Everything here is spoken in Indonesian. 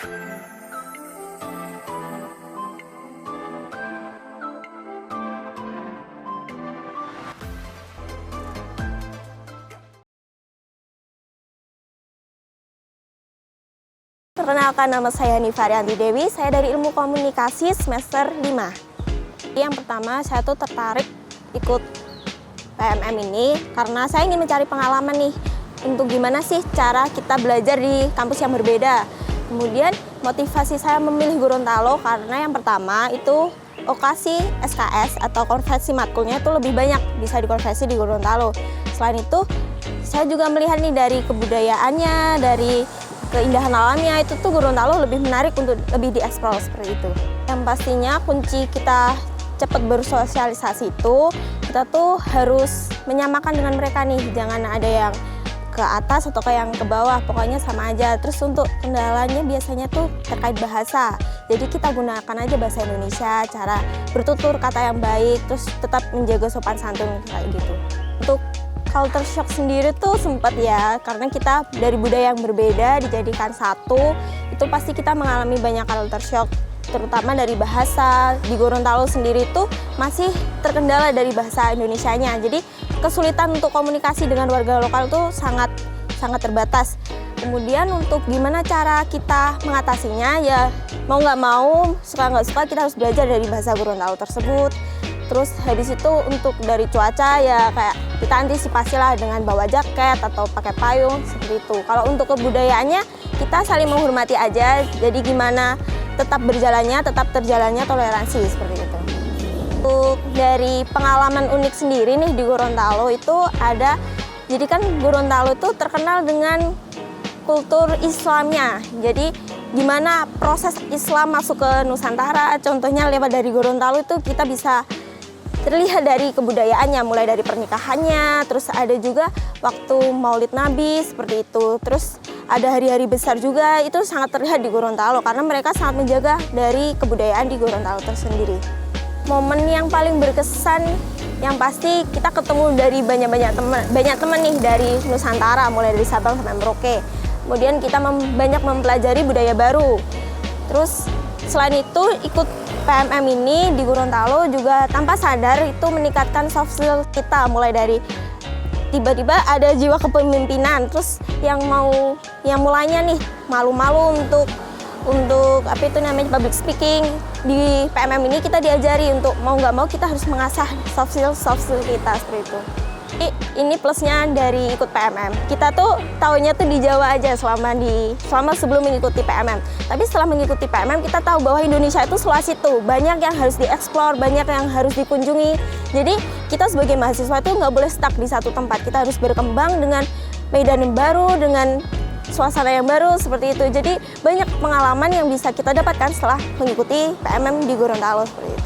Perkenalkan, nama saya Nivarianti Dewi, saya dari Ilmu Komunikasi semester 5. Yang pertama, saya tuh tertarik ikut PMM ini karena saya ingin mencari pengalaman nih untuk gimana sih cara kita belajar di kampus yang berbeda. Kemudian motivasi saya memilih Gorontalo karena yang pertama itu lokasi SKS atau konversi matkulnya itu lebih banyak bisa dikonversi di Gorontalo. Selain itu, saya juga melihat nih dari kebudayaannya, dari keindahan alamnya, itu tuh Gorontalo lebih menarik untuk lebih dieksplor seperti itu. Yang pastinya kunci kita cepat bersosialisasi itu, kita tuh harus menyamakan dengan mereka nih, jangan ada yang ke atas atau ke yang ke bawah, pokoknya sama aja. Terus untuk kendalanya biasanya tuh terkait bahasa, jadi kita gunakan aja bahasa Indonesia, cara bertutur kata yang baik, terus tetap menjaga sopan santun kayak gitu. Untuk culture shock sendiri tuh sempat ya, karena kita dari budaya yang berbeda dijadikan satu, itu pasti kita mengalami banyak culture shock, terutama dari bahasa. Di Gorontalo sendiri tuh masih terkendala dari bahasa Indonesianya, jadi kesulitan untuk komunikasi dengan warga lokal tuh sangat terbatas. Kemudian untuk gimana cara kita mengatasinya, ya mau nggak mau, suka nggak suka, kita harus belajar dari bahasa Gorontalo tersebut. Terus habis itu untuk dari cuaca ya kayak kita antisipasi lah dengan bawa jaket atau pakai payung seperti itu. Kalau untuk kebudayaannya kita saling menghormati aja. Jadi gimana tetap terjalannya toleransi seperti itu. Untuk dari pengalaman unik sendiri nih di Gorontalo itu ada, jadi kan Gorontalo itu terkenal dengan kultur Islamnya. Jadi gimana proses Islam masuk ke Nusantara, contohnya lewat dari Gorontalo itu kita bisa terlihat dari kebudayaannya, mulai dari pernikahannya, terus ada juga waktu Maulid Nabi seperti itu, terus ada hari-hari besar juga, itu sangat terlihat di Gorontalo karena mereka sangat menjaga dari kebudayaan di Gorontalo tersendiri. Momen yang paling berkesan yang pasti kita ketemu dari banyak teman nih dari Nusantara, mulai dari Sabang sampai Merauke. Kemudian kita banyak mempelajari budaya baru. Terus selain itu ikut PMM ini di Gorontalo juga tanpa sadar itu meningkatkan soft skill kita, mulai dari tiba-tiba ada jiwa kepemimpinan, terus yang mulainya nih malu-malu untuk apa itu namanya public speaking. Di PMM ini kita diajari untuk mau nggak mau kita harus mengasah soft skill kita seperti itu. Ini plusnya dari ikut PMM. Kita tuh taunya tuh di Jawa aja selama sebelum mengikuti PMM. Tapi setelah mengikuti PMM kita tahu bahwa Indonesia itu seluas itu. Banyak yang harus dieksplor, banyak yang harus dikunjungi. Jadi kita sebagai mahasiswa itu nggak boleh stuck di satu tempat. Kita harus berkembang dengan medan yang baru, dengan suasana yang baru seperti itu. Jadi banyak pengalaman yang bisa kita dapatkan setelah mengikuti PMM di Gorontalo seperti itu.